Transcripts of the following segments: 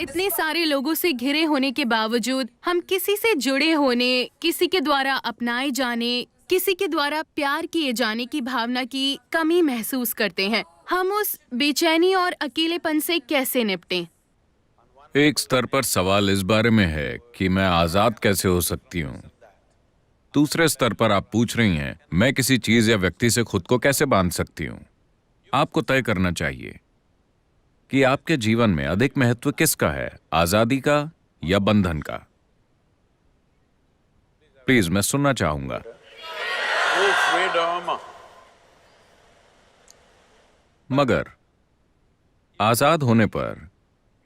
इतने सारे लोगों से घिरे होने के बावजूद हम किसी से जुड़े होने, किसी के द्वारा अपनाए जाने, किसी के द्वारा प्यार किए जाने की भावना की कमी महसूस करते हैं। हम उस बेचैनी और अकेलेपन से कैसे निपटें? एक स्तर पर सवाल इस बारे में है कि मैं आजाद कैसे हो सकती हूँ। दूसरे स्तर पर आप पूछ रही हैं, मैं किसी चीज या व्यक्ति से खुद को कैसे बांध सकती हूँ। आपको तय करना चाहिए कि आपके जीवन में अधिक महत्व किसका है, आजादी का या बंधन का। प्लीज, मैं सुनना चाहूंगा। मगर आजाद होने पर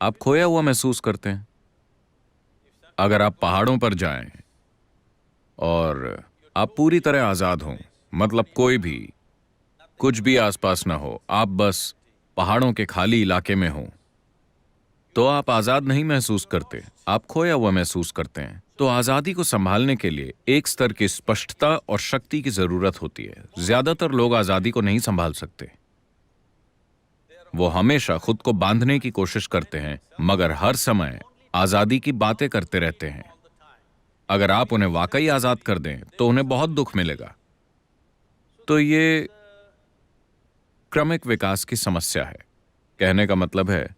आप खोया हुआ महसूस करते हैं। अगर आप पहाड़ों पर जाएं और आप पूरी तरह आजाद हों, मतलब कोई भी कुछ भी आसपास ना हो, आप बस पहाड़ों के खाली इलाके में हो, तो आप आजाद नहीं महसूस करते, आप खोया हुआ महसूस करते हैं। तो आजादी को संभालने के लिए एक स्तर की स्पष्टता और शक्ति की जरूरत होती है। ज्यादातर लोग आजादी को नहीं संभाल सकते। वो हमेशा खुद को बांधने की कोशिश करते हैं, मगर हर समय आजादी की बातें करते रहते हैं। अगर आप उन्हें वाकई आजाद कर दें तो उन्हें बहुत दुख मिलेगा। तो ये क्रमिक विकास की समस्या है। कहने का मतलब है,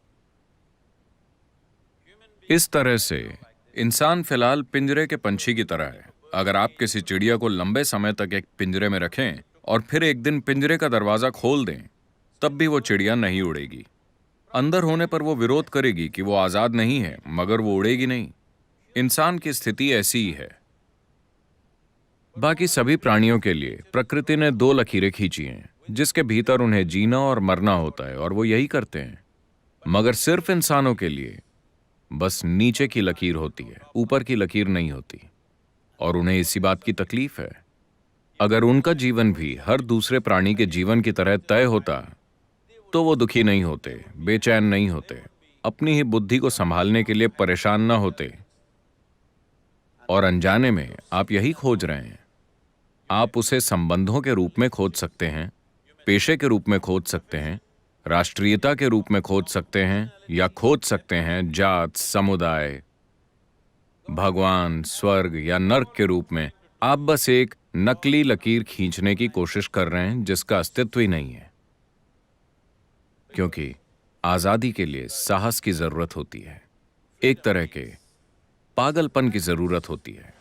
इस तरह से इंसान फिलहाल पिंजरे के पंछी की तरह है। अगर आप किसी चिड़िया को लंबे समय तक एक पिंजरे में रखें और फिर एक दिन पिंजरे का दरवाजा खोल दें, तब भी वो चिड़िया नहीं उड़ेगी। अंदर होने पर वो विरोध करेगी कि वो आजाद नहीं है, मगर वो उड़ेगी नहीं। इंसान की स्थिति ऐसी ही है। बाकी सभी प्राणियों के लिए प्रकृति ने दो लकीरें खींची हैं, जिसके भीतर उन्हें जीना और मरना होता है, और वो यही करते हैं। मगर सिर्फ इंसानों के लिए बस नीचे की लकीर होती है, ऊपर की लकीर नहीं होती। और उन्हें इसी बात की तकलीफ है। अगर उनका जीवन भी हर दूसरे प्राणी के जीवन की तरह तय होता तो वो दुखी नहीं होते, बेचैन नहीं होते, अपनी ही बुद्धि को संभालने के लिए परेशान ना होते। और अनजाने में आप यही खोज रहे हैं। आप उसे संबंधों के रूप में खोज सकते हैं, पेशे के रूप में खोज सकते हैं, राष्ट्रीयता के रूप में खोज सकते हैं, या खोज सकते हैं जात, समुदाय, भगवान, स्वर्ग या नर्क के रूप में। आप बस एक नकली लकीर खींचने की कोशिश कर रहे हैं जिसका अस्तित्व ही नहीं है। क्योंकि आजादी के लिए साहस की जरूरत होती है, एक तरह के पागलपन की जरूरत होती है।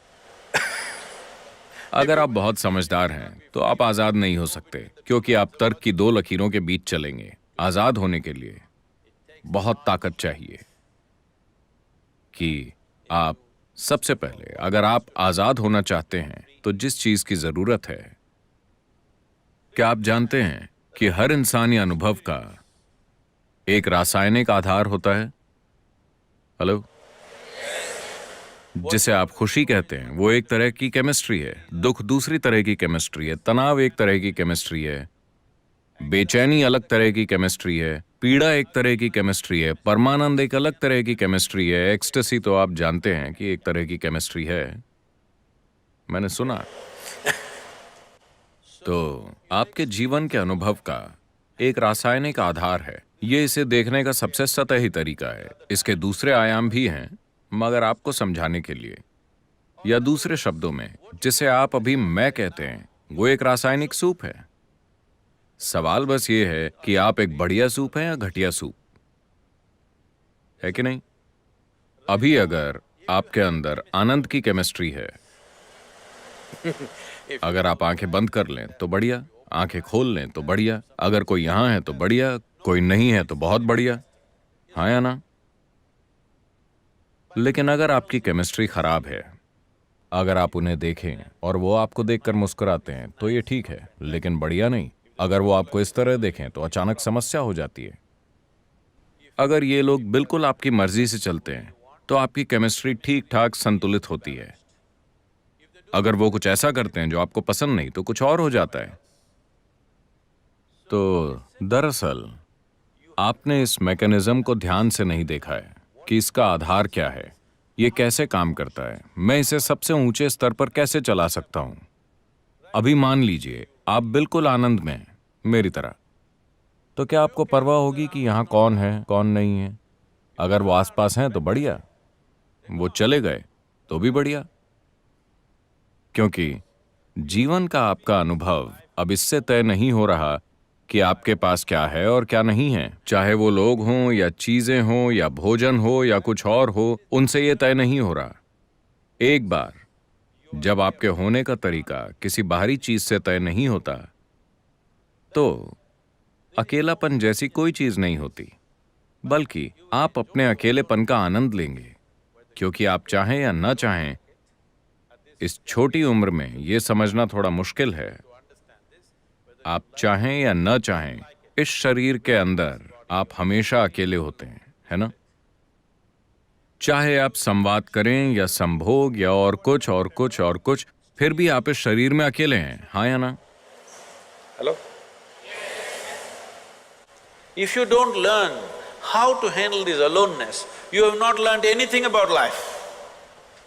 अगर आप बहुत समझदार हैं तो आप आजाद नहीं हो सकते, क्योंकि आप तर्क की दो लकीरों के बीच चलेंगे। आजाद होने के लिए बहुत ताकत चाहिए। कि आप सबसे पहले, अगर आप आजाद होना चाहते हैं तो जिस चीज की जरूरत है, क्या आप जानते हैं कि हर इंसानी अनुभव का एक रासायनिक आधार होता है? हेलो? जिसे आप खुशी कहते हैं, वो एक तरह की केमिस्ट्री है, दुख दूसरी तरह की केमिस्ट्री है, तनाव एक तरह की केमिस्ट्री है, बेचैनी अलग तरह की केमिस्ट्री है, पीड़ा एक तरह की केमिस्ट्री है, परमानंद एक अलग तरह की केमिस्ट्री है, एक्सटेसी तो आप जानते हैं कि एक तरह की केमिस्ट्री है, मैंने सुना। तो आपके जीवन के अनुभव का एक रासायनिक आधार है। ये इसे देखने का सबसे सतही तरीका है। इसके दूसरे आयाम भी हैं, मगर आपको समझाने के लिए, या दूसरे शब्दों में, जिसे आप अभी मैं कहते हैं, वो एक रासायनिक सूप है। सवाल बस ये है कि आप एक बढ़िया सूप है या घटिया सूप, है कि नहीं? अभी अगर आपके अंदर आनंद की केमिस्ट्री है, अगर आप आंखें बंद कर लें तो बढ़िया, आंखें खोल लें तो बढ़िया, अगर कोई यहां है तो बढ़िया, कोई नहीं है तो बहुत बढ़िया, हाँ या ना? लेकिन अगर आपकी केमिस्ट्री खराब है, अगर आप उन्हें देखें और वो आपको देखकर मुस्कुराते हैं तो ये ठीक है, लेकिन बढ़िया नहीं। अगर वो आपको इस तरह देखें तो अचानक समस्या हो जाती है। अगर ये लोग बिल्कुल आपकी मर्जी से चलते हैं तो आपकी केमिस्ट्री ठीक ठाक संतुलित होती है। अगर वो कुछ ऐसा करते हैं जो आपको पसंद नहीं, तो कुछ और हो जाता है। तो दरअसल आपने इस मैकेनिज्म को ध्यान से नहीं देखा है कि इसका आधार क्या है, ये कैसे काम करता है, मैं इसे सबसे ऊंचे स्तर पर कैसे चला सकता हूं। अभी मान लीजिए आप बिल्कुल आनंद में हैं, मेरी तरह, तो क्या आपको परवाह होगी कि यहां कौन है कौन नहीं है? अगर वो आसपास हैं तो बढ़िया, वो चले गए तो भी बढ़िया, क्योंकि जीवन का आपका अनुभव अब इससे तय नहीं हो रहा कि आपके पास क्या है और क्या नहीं है। चाहे वो लोग हों या चीजें हों या भोजन हो या कुछ और हो, उनसे ये तय नहीं हो रहा। एक बार जब आपके होने का तरीका किसी बाहरी चीज से तय नहीं होता, तो अकेलापन जैसी कोई चीज नहीं होती, बल्कि आप अपने अकेलेपन का आनंद लेंगे, क्योंकि आप चाहें या न चाहें, इस छोटी उम्र में यह समझना थोड़ा मुश्किल है, आप चाहें या न चाहें, इस शरीर के अंदर आप हमेशा अकेले होते हैं, है ना? चाहे आप संवाद करें या संभोग या और कुछ और कुछ और कुछ, फिर भी आप इस शरीर में अकेले हैं, हाँ या ना? Hello? If you don't learn how to handle this aloneness, you have not learned anything about life.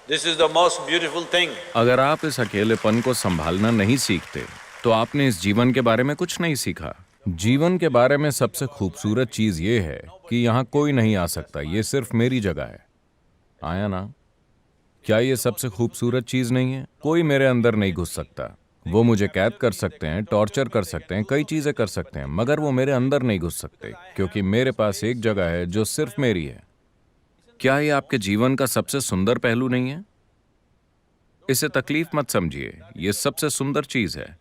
This is the most beautiful thing. अगर आप इस अकेलेपन को संभालना नहीं सीखते, तो आपने इस जीवन के बारे में कुछ नहीं सीखा। जीवन के बारे में सबसे खूबसूरत चीज ये है कि यहाँ कोई नहीं आ सकता, ये सिर्फ मेरी जगह है, आया ना? क्या ये सबसे खूबसूरत चीज नहीं है? कोई मेरे अंदर नहीं घुस सकता। वो मुझे कैद कर सकते हैं, टॉर्चर कर सकते हैं, कई चीजें कर सकते हैं, मगर वो मेरे अंदर नहीं घुस सकते, क्योंकि मेरे पास एक जगह है जो सिर्फ मेरी है। क्या ये आपके जीवन का सबसे सुंदर पहलू नहीं है? इसे तकलीफ मत समझिए, ये सबसे सुंदर चीज है।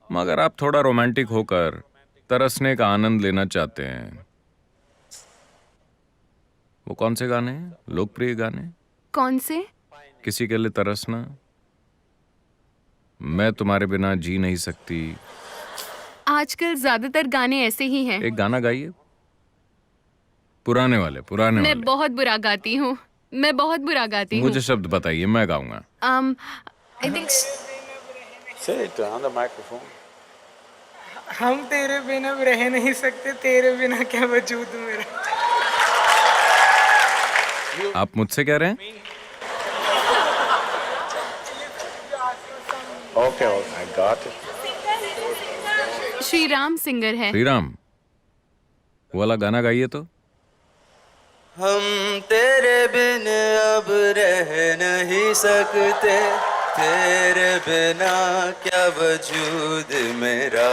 मगर आप थोड़ा रोमांटिक होकर तरसने का आनंद लेना चाहते हैं। वो कौन से गाने हैं? लोकप्रिय गाने? कौन से? किसी के लिए तरसना, मैं तुम्हारे बिना जी नहीं सकती। आजकल ज्यादातर गाने ऐसे ही हैं। एक गाना गाइए, पुराने वाले मैं वाले। बहुत बुरा गाती हूँ, मैं बहुत बुरा गाती हूँ। मुझे शब्द बताइए, मैं गाऊंगा। I think Say it on the microphone. हम तेरे बिना रह नहीं सकते, तेरे बिना क्या वजूद मेरा। आप मुझसे कह रहे हैं? Okay, I got it. Shri Ram singer है। श्री राम वो वाला गाना गाइए तो। हम तेरे बिन अब रह नहीं सकते, तेरे बिना क्या वजूद मेरा।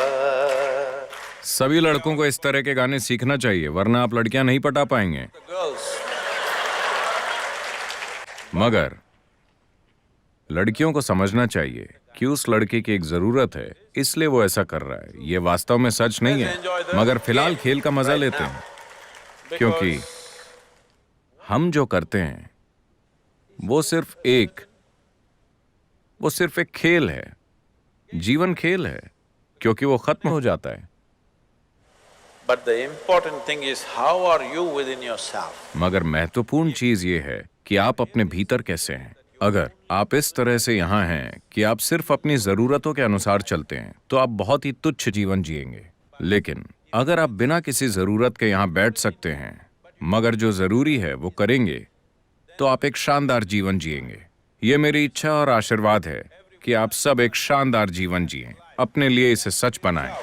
सभी लड़कों को इस तरह के गाने सीखना चाहिए, वरना आप लड़कियां नहीं पटा पाएंगे। Girls, मगर लड़कियों को समझना चाहिए कि उस लड़के की एक जरूरत है, इसलिए वो ऐसा कर रहा है। ये वास्तव में सच नहीं है, मगर फिलहाल खेल का मजा लेते हैं, क्योंकि हम जो करते हैं वो सिर्फ एक खेल है। जीवन खेल है, क्योंकि वो खत्म हो जाता है। but the important thing is how are you within yourself? मगर महत्वपूर्ण चीज ये है कि आप अपने भीतर कैसे हैं। अगर आप इस तरह से यहाँ हैं कि आप सिर्फ अपनी जरूरतों के अनुसार चलते हैं, तो आप बहुत ही तुच्छ जीवन जिएंगे। लेकिन अगर आप बिना किसी जरूरत के यहाँ बैठ सकते हैं, मगर जो जरूरी है वो करेंगे, तो आप एक शानदार जीवन जिएंगे। ये मेरी इच्छा और आशीर्वाद है कि आप सब एक शानदार जीवन जिएं, अपने लिए इसे सच बनाएं।